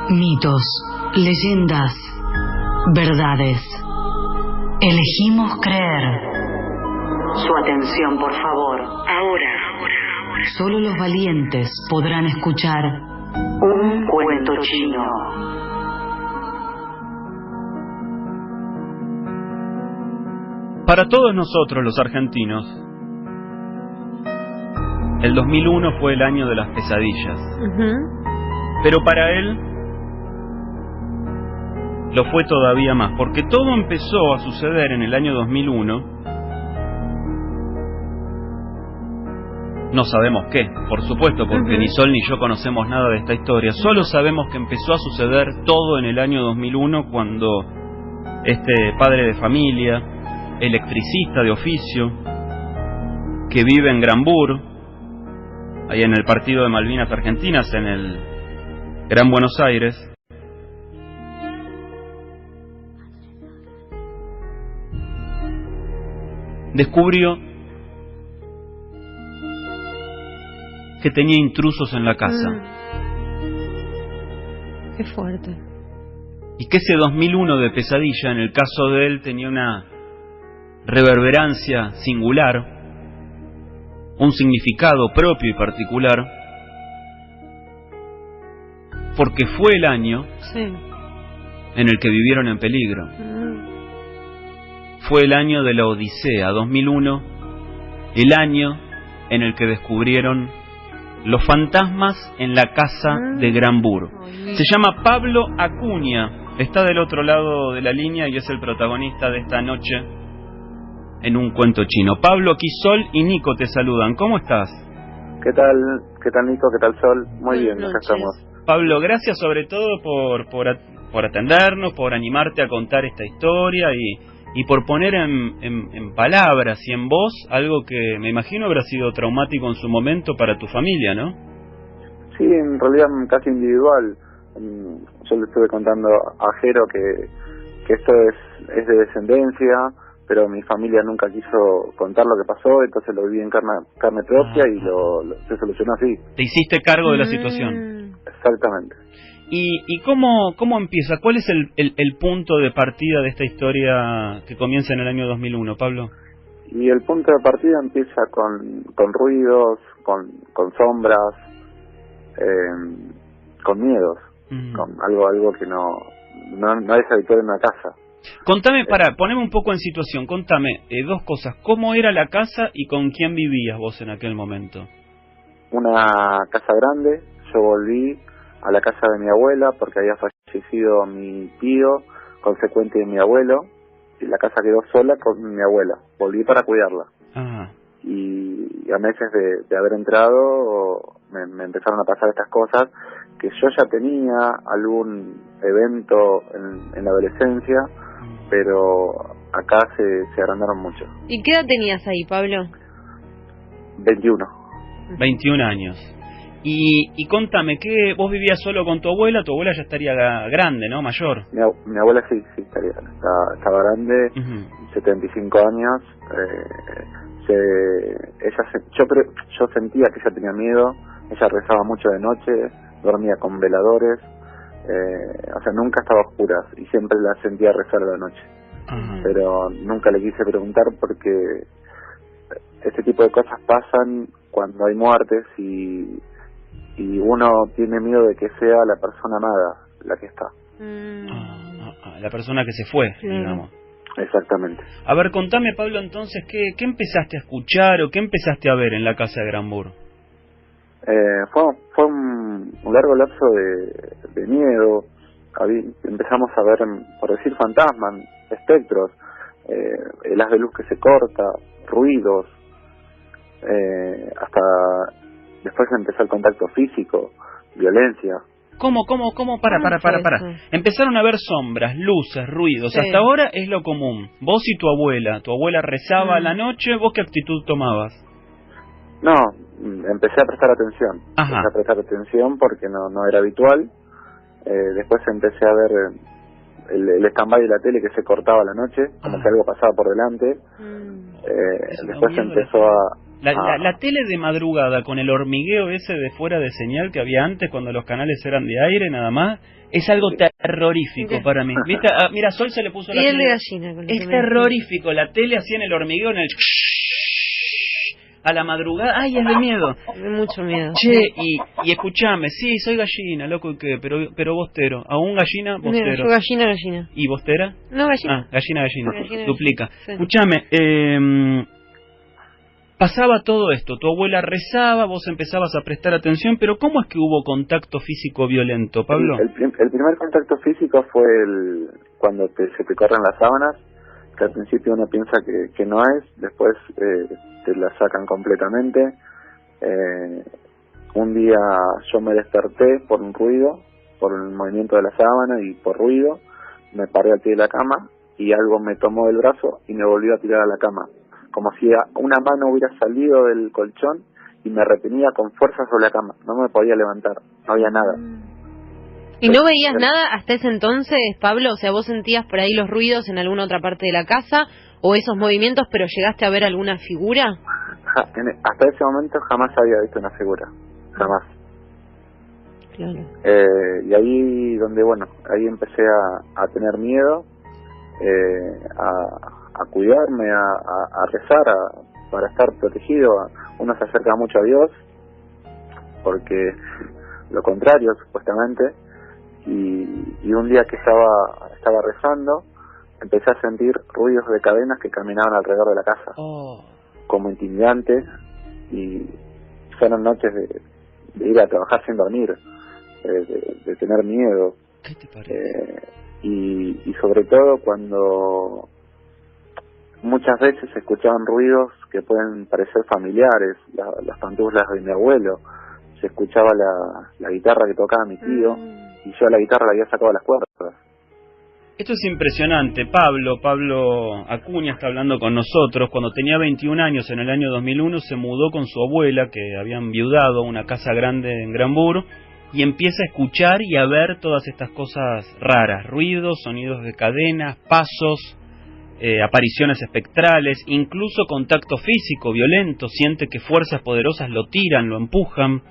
Mitos, leyendas, verdades. Elegimos creer. Su atención, por favor. Ahora. Solo los valientes podrán escuchar un cuento chino. Para todos nosotros los argentinos, el 2001 fue el año de las pesadillas. Pero para él lo fue todavía más, porque todo empezó a suceder en el año 2001. No sabemos qué, por supuesto, porque ni Sol ni yo conocemos nada de esta historia. Solo sabemos que empezó a suceder todo en el año 2001 cuando este padre de familia, electricista de oficio, que vive en Granbur, ahí en el partido de Malvinas Argentinas, en el Gran Buenos Aires, descubrió que tenía intrusos en la casa. Qué fuerte. Y que ese 2001 de pesadilla, en el caso de él, tenía una reverberancia singular, un significado propio y particular, porque fue el año en el que vivieron en peligro. Fue el año de la Odisea, 2001, el año en el que descubrieron los fantasmas en la casa de Granbur. Se llama Pablo Acuña, está del otro lado de la línea y es el protagonista de esta noche en un cuento chino. Pablo, aquí Sol y Nico te saludan. ¿Cómo estás? ¿Qué tal Nico? ¿Qué tal Sol? Muy bien, acá estamos. Pablo, gracias sobre todo por atendernos, por animarte a contar esta historia y por poner en palabras y en voz algo que me imagino habrá sido traumático en su momento para tu familia, ¿no? Sí, en realidad casi individual. Yo le estuve contando a Jero que esto es de descendencia, pero mi familia nunca quiso contar lo que pasó, entonces lo viví en carne propia y se solucionó así. ¿Te hiciste cargo de la situación? Exactamente. ¿Y cómo empieza? ¿Cuál es el punto de partida de esta historia que comienza en el año 2001, Pablo? Y el punto de partida empieza con ruidos, con sombras, con miedos, con algo que no es habitual en una casa. Contame, poneme un poco en situación, contame dos cosas. ¿Cómo era la casa y con quién vivías vos en aquel momento? Una casa grande, yo volví a la casa de mi abuela porque había fallecido mi tío, consecuente de mi abuelo, y la casa quedó sola con mi abuela. Volví para cuidarla. Y a meses de haber entrado me empezaron a pasar estas cosas que yo ya tenía algún evento en la adolescencia, pero acá se agrandaron mucho. ¿Y qué edad tenías ahí, Pablo? 21. 21 años. Y contame, ¿qué vos vivías solo con tu abuela? Tu abuela ya estaría grande, ¿no? Mayor. Mi abuela sí estaría, estaba grande, 75 años. Yo sentía que ella tenía miedo, ella rezaba mucho de noche, dormía con veladores, o sea, nunca estaba a oscuras y siempre la sentía rezar a la noche. Pero nunca le quise preguntar porque este tipo de cosas pasan cuando hay muertes y uno tiene miedo de que sea la persona amada la que está. La persona que se fue, digamos. Exactamente. A ver, contame, Pablo, entonces, ¿qué empezaste a escuchar o qué empezaste a ver en la casa de Granbur? Fue un largo lapso de miedo. Empezamos a ver, por decir, fantasmas, espectros, el haz de luz que se corta, ruidos, hasta después empezó el contacto físico, violencia. ¿Cómo? Para. Empezaron a ver sombras, luces, ruidos. Sí. Hasta ahora es lo común. Vos y tu abuela rezaba a la noche, ¿vos qué actitud tomabas? No, empecé a prestar atención. Empecé a prestar atención porque no era habitual. Después empecé a ver el stand-by de la tele que se cortaba a la noche, como que algo pasaba por delante. Después empezó La tele de madrugada con el hormigueo ese de fuera de señal que había antes cuando los canales eran de aire nada más, es algo terrorífico para mí. ¿Viste? Mira, Sol se le puso la piel tele. de gallina. Con Es terrorífico, la tele así en el hormigueo, en el... a la madrugada, ay, es de miedo. De mucho miedo. Che, y escuchame, sí, soy gallina, loco, ¿y qué? Pero bostero, aún gallina, Mira, bostero. yo gallina. ¿Y bostera? No, gallina. Ah, gallina. Gallina. Duplica. Sí. Escuchame, pasaba todo esto, tu abuela rezaba, vos empezabas a prestar atención, pero ¿cómo es que hubo contacto físico violento, Pablo? El primer contacto físico fue cuando se te corren las sábanas, que al principio uno piensa que no es, después te la sacan completamente. Un día yo me desperté por un ruido, por el movimiento de la sábana y por ruido, me paré al pie de la cama y algo me tomó del brazo y me volvió a tirar a la cama, como si una mano hubiera salido del colchón y me retenía con fuerza sobre la cama. No me podía levantar, no había nada. ¿Y no veías nada hasta ese entonces, Pablo? O sea, ¿vos sentías por ahí los ruidos en alguna otra parte de la casa o esos movimientos, pero llegaste a ver alguna figura? Hasta ese momento jamás había visto una figura, jamás. Claro. Y ahí ahí empecé a tener miedo, a cuidarme, a rezar, para estar protegido. Uno se acerca mucho a Dios, porque lo contrario, supuestamente. Y un día que estaba rezando, empecé a sentir ruidos de cadenas que caminaban alrededor de la casa, como intimidantes, y fueron noches de ir a trabajar sin dormir, de tener miedo. ¿Qué te parece? Y sobre todo cuando muchas veces se escuchaban ruidos que pueden parecer familiares, las pantuflas de mi abuelo, se escuchaba la guitarra que tocaba mi tío, y yo a la guitarra le había sacado las cuerdas. Esto es impresionante. Pablo Acuña está hablando con nosotros. Cuando tenía 21 años, en el año 2001, se mudó con su abuela, que habían viudado, a una casa grande en Granburo, y empieza a escuchar y a ver todas estas cosas raras, ruidos, sonidos de cadenas, pasos, apariciones espectrales, incluso contacto físico violento. Siente que fuerzas poderosas lo tiran, lo empujan.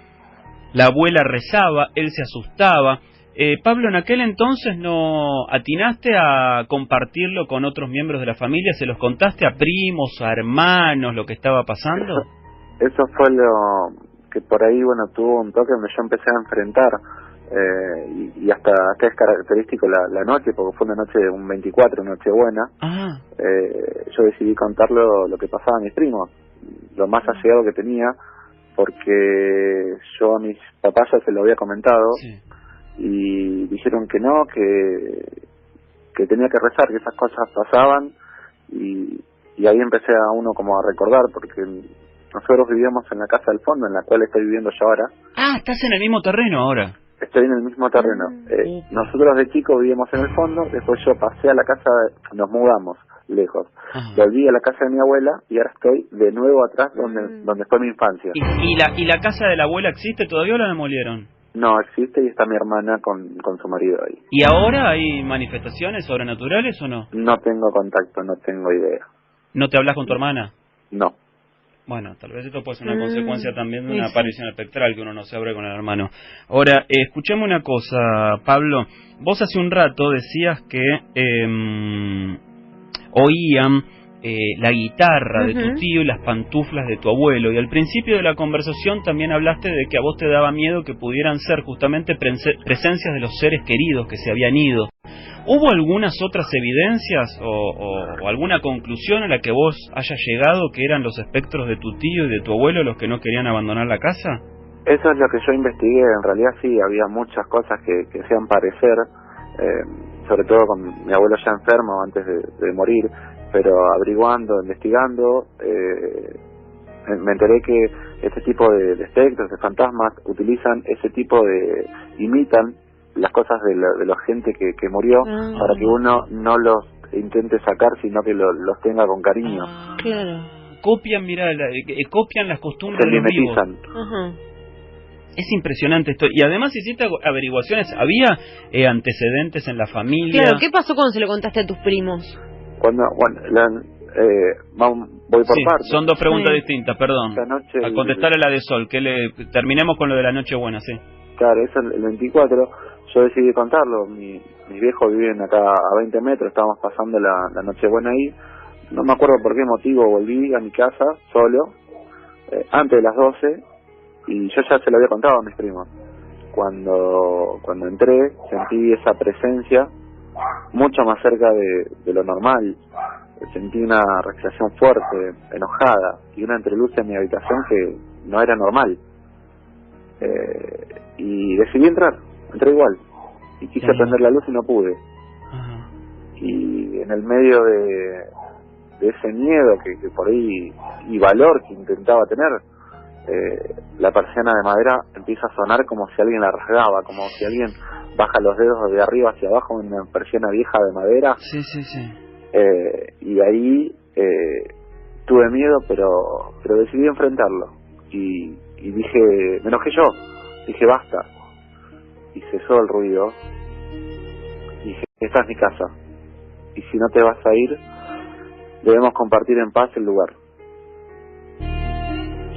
La abuela rezaba, él se asustaba. Pablo, en aquel entonces no atinaste a compartirlo con otros miembros de la familia, ¿se los contaste a primos, a hermanos, lo que estaba pasando? Eso fue lo que por ahí, tuvo un toque donde yo empecé a enfrentar, y hasta es característico la noche, porque fue una noche de un 24, Nochebuena. Yo decidí contarlo lo que pasaba a mis primos, lo más allegado que tenía, porque yo a mis papás ya se lo había comentado. Sí. Y dijeron que no, que tenía que rezar, que esas cosas pasaban, y ahí empecé a uno como a recordar, porque nosotros vivíamos en la casa del fondo, en la cual estoy viviendo yo ahora. Ah, estás en el mismo terreno ahora. Estoy en el mismo terreno. Nosotros de chicos vivíamos en el fondo, después yo pasé a la casa, nos mudamos lejos. Volví a la casa de mi abuela y ahora estoy de nuevo atrás donde fue mi infancia. ¿Y la casa de la abuela existe todavía o la demolieron? No, existe y está mi hermana con su marido ahí. ¿Y ahora hay manifestaciones sobrenaturales o no? No tengo contacto, no tengo idea. ¿No te hablas con tu hermana? No. Bueno, tal vez esto puede ser una consecuencia también de una aparición espectral, que uno no se abre con el hermano. Ahora, escuchame una cosa, Pablo. Vos hace un rato decías que oían la guitarra de tu tío y las pantuflas de tu abuelo, y al principio de la conversación también hablaste de que a vos te daba miedo que pudieran ser justamente presencias de los seres queridos que se habían ido. ¿Hubo algunas otras evidencias o alguna conclusión a la que vos hayas llegado, que eran los espectros de tu tío y de tu abuelo los que no querían abandonar la casa? Eso es lo que yo investigué. En realidad sí, había muchas cosas que hacían parecer, sobre todo con mi abuelo ya enfermo antes de morir, pero averiguando, investigando, me enteré que este tipo de espectros, de fantasmas, imitan las cosas de la gente que murió, para que uno no los intente sacar, sino que los tenga con cariño. Claro. Copian, copian las costumbres de los vivos. Es impresionante esto. Y además hiciste averiguaciones, ¿había antecedentes en la familia? Claro, ¿qué pasó cuando se lo contaste a tus primos? voy por partes. Son dos preguntas distintas, perdón. Esta noche, a contestarle la de Sol, terminemos con lo de la Nochebuena, sí. Claro, eso el 24, yo decidí contarlo. Mis viejos viven acá a 20 metros, estábamos pasando la Nochebuena ahí. No me acuerdo por qué motivo volví a mi casa solo, antes de las 12, y yo ya se lo había contado a mis primos. Cuando entré, sentí esa presencia mucho más cerca de lo normal. Sentí una respiración fuerte, enojada, y una entreluz en mi habitación que no era normal. Y decidí entré igual, y quise prender la luz y no pude. Ajá. Y en el medio de ese miedo que por ahí, y valor que intentaba tener, la persiana de madera empieza a sonar como si alguien la rasgaba, como si alguien baja los dedos de arriba hacia abajo en una persiana vieja de madera. Sí. Y ahí tuve miedo, pero decidí enfrentarlo. Y dije, me enojé yo, dije basta. Y cesó el ruido. Dije, esta es mi casa. Y si no te vas a ir, debemos compartir en paz el lugar.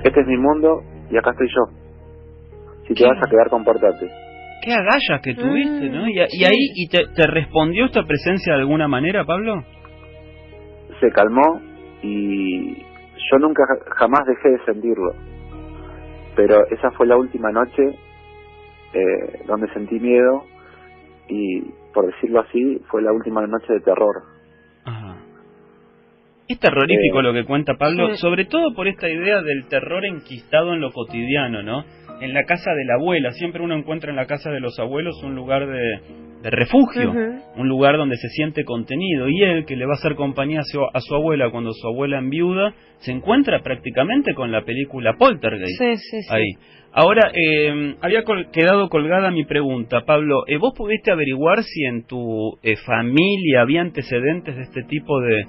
Este es mi mundo y acá estoy yo. Si te vas a quedar, compórtate. Qué agallas que tuviste, ¿no? Y ahí, ¿te respondió esta presencia de alguna manera, Pablo? Se calmó y yo nunca jamás dejé de sentirlo. Pero esa fue la última noche donde sentí miedo y, por decirlo así, fue la última noche de terror. Ajá. Es terrorífico lo que cuenta Pablo, sobre todo por esta idea del terror enquistado en lo cotidiano, ¿no? En la casa de la abuela, siempre uno encuentra en la casa de los abuelos un lugar de refugio, un lugar donde se siente contenido, y él, que le va a hacer compañía a su abuela cuando su abuela enviuda, se encuentra prácticamente con la película Poltergeist. Sí. Ahí. Ahora, había quedado colgada mi pregunta, Pablo. ¿Vos pudiste averiguar si en tu familia había antecedentes de este tipo de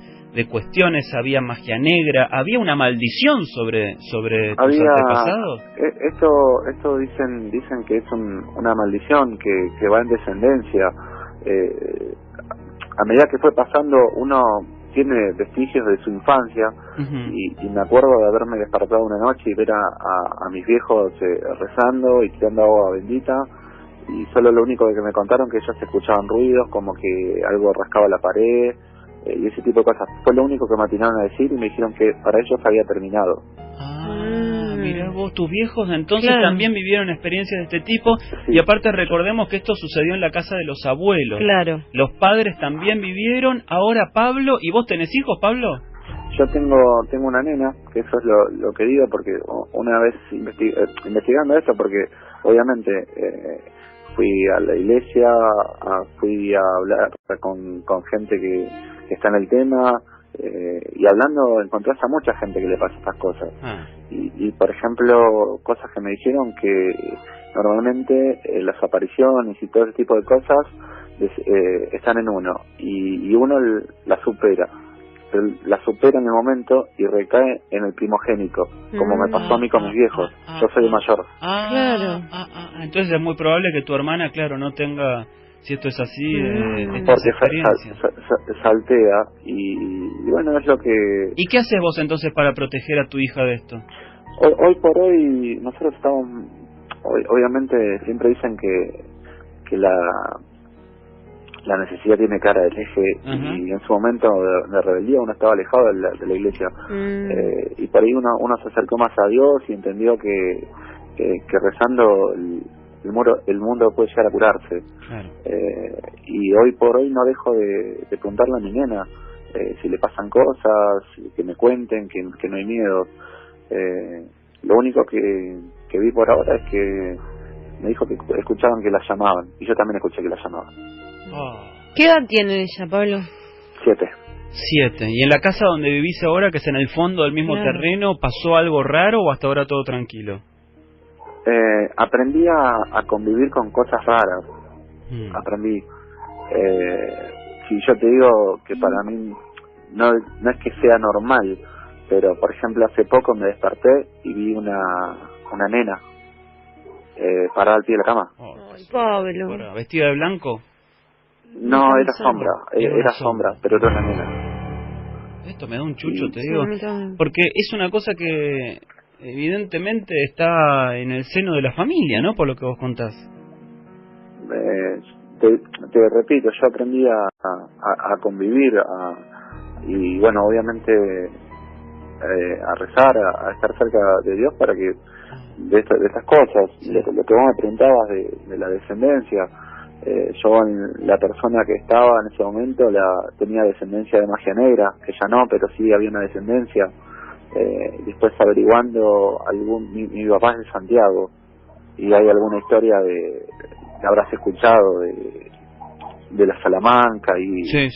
cuestiones? ¿Había magia negra? ¿Había una maldición sobre tus antepasados? Esto dicen que es una maldición que va en descendencia. A medida que fue pasando, uno tiene vestigios de su infancia. Y me acuerdo de haberme despertado una noche y ver a mis viejos rezando y tirando agua bendita, y solo lo único que me contaron que ellos escuchaban ruidos como que algo rascaba la pared y ese tipo de cosas. Fue lo único que me atinaron a decir, y me dijeron que para ellos había terminado. Mirá vos, tus viejos entonces también vivieron experiencias de este tipo. Y aparte recordemos que esto sucedió en la casa de los abuelos. Claro. Los padres también vivieron. Ahora Pablo, ¿y vos tenés hijos, Pablo? Yo tengo una nena, que eso es lo que digo, porque una vez investigando esto, porque obviamente fui a la iglesia, fui a hablar con gente que está en el tema, y hablando encontrás a mucha gente que le pasa estas cosas. Y por ejemplo, cosas que me dijeron que normalmente las apariciones y todo ese tipo de cosas están en uno, y uno la supera en el momento y recae en el primogénito, como me pasó a mí con mis viejos. Yo soy el mayor. Claro. Entonces es muy probable que tu hermana, no tenga, si esto es así, porque saltea y bueno, es lo que... ¿Y qué haces vos entonces para proteger a tu hija de esto? Hoy por hoy nosotros estamos... Obviamente siempre dicen que la necesidad tiene cara del eje, y en su momento de rebeldía uno estaba alejado de la iglesia, y por ahí uno se acercó más a Dios y entendió que rezando el mundo puede llegar a curarse. Y hoy por hoy no dejo de preguntarle a mi nena si le pasan cosas, que me cuenten, que no hay miedo. Lo único que vi por ahora es que me dijo que escuchaban que la llamaban, y yo también escuché que la llamaban. ¿Qué edad tiene ella, Pablo? 7. ¿Y en la casa donde vivís ahora, que es en el fondo del mismo terreno, pasó algo raro o hasta ahora todo tranquilo? Aprendí a convivir con cosas raras. Aprendí. Si yo te digo que para mí no es que sea normal, pero por ejemplo hace poco me desperté y vi una nena parada al pie de la cama. Pablo. ¿Vestida de blanco? No, era sombra, pero era una nena. Esto me da un chucho, te Sí, digo, a mí también. porque es una cosa que evidentemente está en el seno de la familia, ¿no? Por lo que vos contás. Te repito, yo aprendí a convivir, y bueno, obviamente a rezar, a estar cerca de Dios para que de estas cosas. Sí. Lo que vos me preguntabas de la descendencia, yo, la persona que estaba en ese momento tenía descendencia de magia negra, que ya no, pero sí había una descendencia. Después averiguando, mi papá es de Santiago, y hay alguna historia que habrás escuchado de la Salamanca y Sí.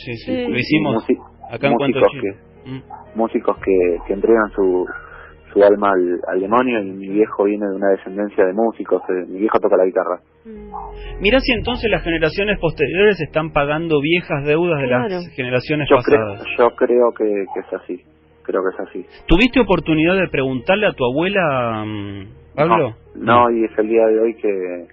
Lo hicimos acá en Cuento Chino. Músicos que entregan su alma al demonio, y mi viejo viene de una descendencia de músicos. Mi viejo toca la guitarra. Mirá si entonces las generaciones posteriores están pagando viejas deudas de las generaciones pasadas. Yo creo que es así. Creo que es así. ¿Tuviste oportunidad de preguntarle a tu abuela, Pablo? No, y es el día de hoy que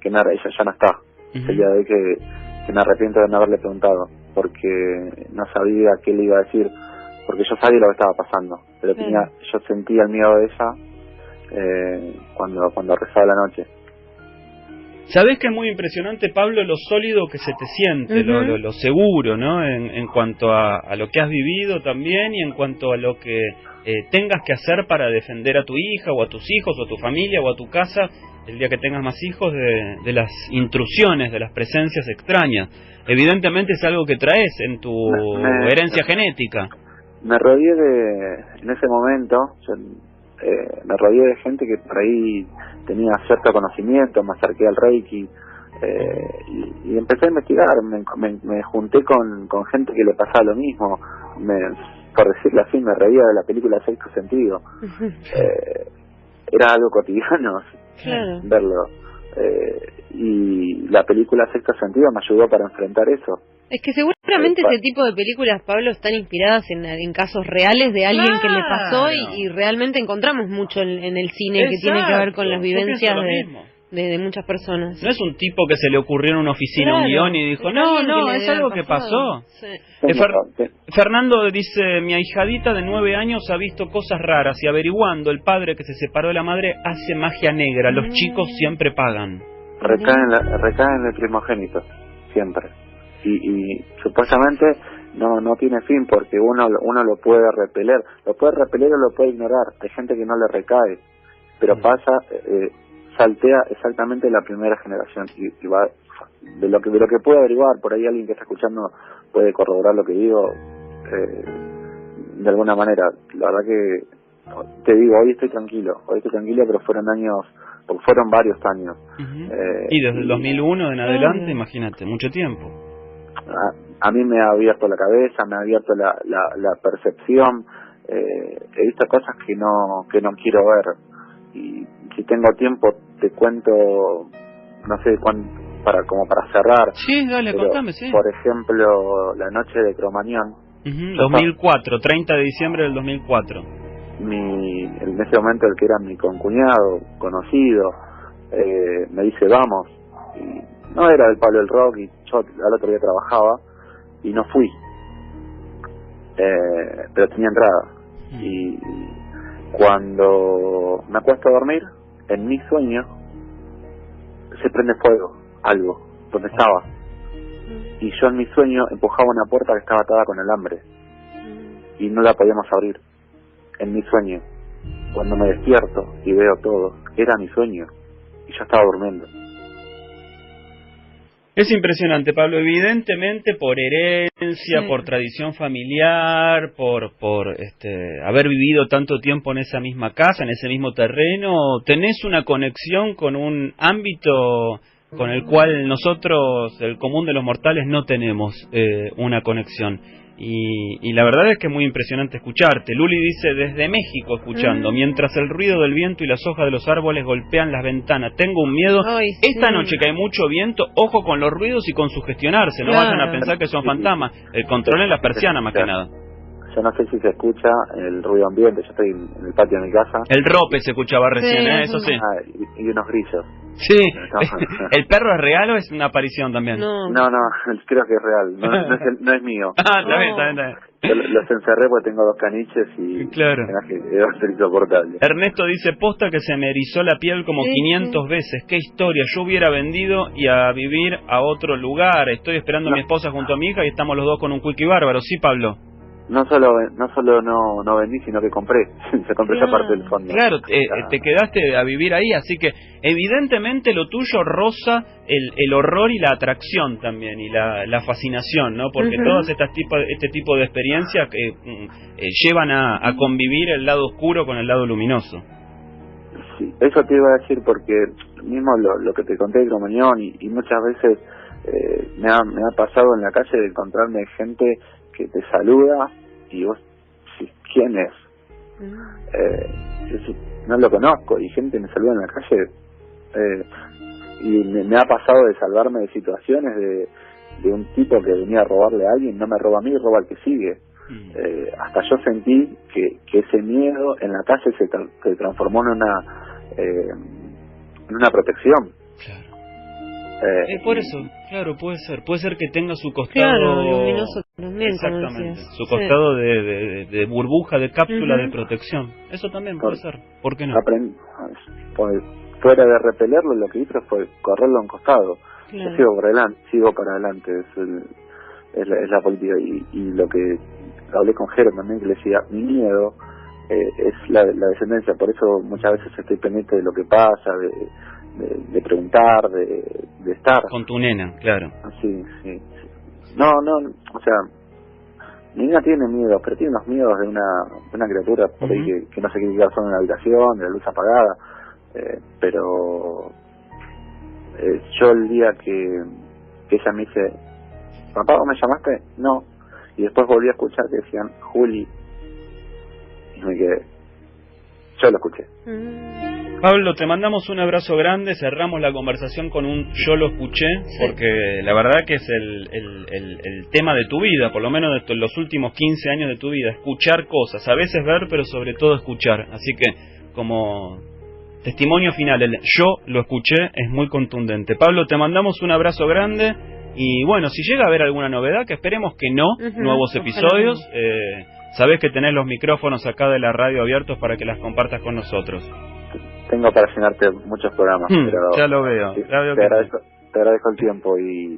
ella ya no está. Es el día de hoy que me arrepiento de no haberle preguntado, porque no sabía qué le iba a decir, porque yo sabía lo que estaba pasando, pero yo sentía el miedo de ella cuando rezaba la noche. Sabés que es muy impresionante, Pablo, lo sólido que se te siente, lo seguro, ¿no? En cuanto a lo que has vivido también, y en cuanto a lo que tengas que hacer para defender a tu hija o a tus hijos o a tu familia o a tu casa el día que tengas más hijos, de las intrusiones, de las presencias extrañas. Evidentemente es algo que traes en tu herencia genética. Me rodeé en ese momento, me rodeé de gente que por ahí tenía cierto conocimiento, me acerqué al Reiki, y empecé a investigar, me junté con gente que le pasaba lo mismo, por decirlo así, me reía de la película Sexto Sentido. Era algo cotidiano verlo, y la película Sexto Sentido me ayudó para enfrentar eso. Es que seguramente ese tipo de películas, Pablo, están inspiradas en casos reales de alguien que le pasó, y realmente encontramos mucho en el cine que tiene que ver con las vivencias de muchas personas. No es un tipo que se le ocurrió en una oficina un guión y dijo, no, es algo que pasó. Fernando dice, mi ahijadita de 9 años ha visto cosas raras, y averiguando, el padre que se separó de la madre hace magia negra, los chicos siempre pagan. Recaen en el primogénito, siempre. Y supuestamente no tiene fin, porque uno lo puede repeler o lo puede ignorar. Hay gente que no le recae, pero saltea exactamente la primera generación, y va de lo que puede averiguar. Por ahí alguien que está escuchando puede corroborar lo que digo, de alguna manera. La verdad que te digo, hoy estoy tranquilo, pero fueron varios años. Y desde el 2001 en adelante, imagínate, mucho tiempo. A mí me ha abierto la cabeza, me ha abierto la percepción. He visto cosas que no quiero ver, y si tengo tiempo te cuento, no sé como para cerrar. Sí, dale, contame, sí. Por ejemplo, la noche de Cromañón. 2004, 30 de diciembre del 2004. En ese momento el que era mi concuñado, conocido, me dice vamos, y no era del palo del rock, y yo al otro día trabajaba y no fui, pero tenía entrada. Y cuando me acuesto a dormir, en mi sueño se prende fuego, algo, donde estaba, y yo en mi sueño empujaba una puerta que estaba atada con alambre y no la podíamos abrir. En mi sueño, cuando me despierto y veo todo, era mi sueño y yo estaba durmiendo. Es impresionante, Pablo, evidentemente por herencia, por tradición familiar, por haber vivido tanto tiempo en esa misma casa, en ese mismo terreno, tenés una conexión con un ámbito con el cual nosotros, el común de los mortales, no tenemos una conexión. Y la verdad es que es muy impresionante escucharte. Luli dice, desde México escuchando, mientras el ruido del viento y las hojas de los árboles golpean las ventanas, tengo un miedo. Esta noche que hay mucho viento, ojo con los ruidos y con sugestionarse, no vayan a pensar que son fantasmas. El control en la persiana, más que nada. Yo no sé si se escucha el ruido ambiente, yo estoy en el patio de mi casa. El rope se escuchaba recién, eso sí. Y unos grillos. Sí. ¿El perro es real o es una aparición también? No, creo que es real. No es mío. Está bien. Los encerré porque tengo 2 caniches y claro. Va a ser insoportable. Ernesto dice, posta que se me erizó la piel como 500 veces. Qué historia, yo hubiera vendido y a vivir a otro lugar. Estoy esperando a mi esposa junto a mi hija y estamos los dos con un quickie bárbaro. Sí, Pablo. No solo no vendí, sino que compré. Se compré esa parte del fondo. Claro, te quedaste a vivir ahí, así que evidentemente lo tuyo roza el horror y la atracción también, y la fascinación, ¿no? Porque todas este tipo de experiencias llevan a convivir el lado oscuro con el lado luminoso. Sí, eso te iba a decir porque mismo lo que te conté de Cromañón y muchas veces me ha pasado en la calle de encontrarme gente que te saluda y vos, ¿quién es? No lo conozco, y gente me saluda en la calle y me ha pasado de salvarme de situaciones de un tipo que venía a robarle a alguien, no me roba a mí, roba al que sigue. Hasta yo sentí que ese miedo en la calle se transformó en una protección. Por eso, claro, puede ser que tenga su costado luminoso también, exactamente, su costado de burbuja, de cápsula de protección. Eso también puede ser, ¿por qué no? Fuera de repelerlo, lo que hice fue correrlo a un costado. Yo sigo para adelante, es la política, y lo que hablé con Jero también, que le decía, mi miedo es la descendencia, por eso muchas veces estoy pendiente de lo que pasa, de preguntar, de estar con tu nena, claro. Sí. No, o sea, mi nena tiene miedos, pero tiene unos miedos de una criatura por ahí que no se quiere quedar solo en la habitación, de la luz apagada, pero yo el día que ella me dice, papá, ¿me llamaste? No, y después volví a escuchar que decían Juli, y me quedé, yo lo escuché. Pablo, te mandamos un abrazo grande, cerramos la conversación con un yo lo escuché, porque la verdad que es el tema de tu vida, por lo menos de los últimos 15 años de tu vida, escuchar cosas, a veces ver, pero sobre todo escuchar, así que como testimonio final, el yo lo escuché es muy contundente. Pablo, te mandamos un abrazo grande y bueno, si llega a haber alguna novedad, que esperemos que no, nuevos episodios, sabés que tenés los micrófonos acá de la radio abiertos para que las compartas con nosotros. Tengo para llenarte muchos programas, pero ya lo veo. Te agradezco el tiempo y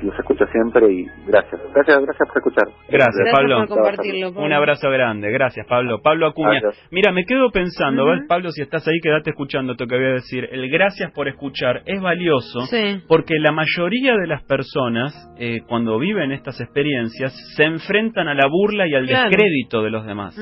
los escucho siempre y gracias por escuchar. Gracias, Pablo. Por compartirlo, Pablo. Un abrazo grande, gracias, Pablo. Pablo Acuña. Gracias. Mira, me quedo pensando, ¿ves, Pablo? Si estás ahí, quédate escuchando lo que voy a decir. El gracias por escuchar es valioso porque la mayoría de las personas, cuando viven estas experiencias, se enfrentan a la burla y al descrédito de los demás.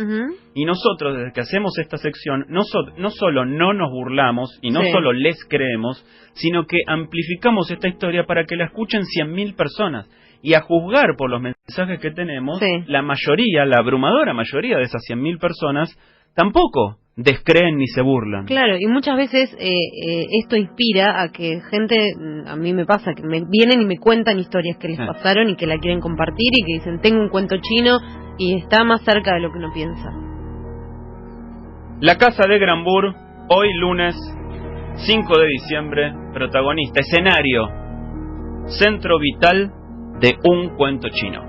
Y nosotros, desde que hacemos esta sección, no solo no nos burlamos y no solo les creemos, sino que amplificamos esta historia para que la escuchen 100.000 personas. Y a juzgar por los mensajes que tenemos, la mayoría, la abrumadora mayoría de esas 100.000 personas, tampoco descreen ni se burlan. Claro, y muchas veces esto inspira a que gente, a mí me pasa, que me vienen y me cuentan historias que les pasaron y que la quieren compartir y que dicen, tengo un cuento chino y está más cerca de lo que uno piensa. La Casa de Granburg, hoy lunes 5 de diciembre, protagonista, escenario, centro vital de un cuento chino.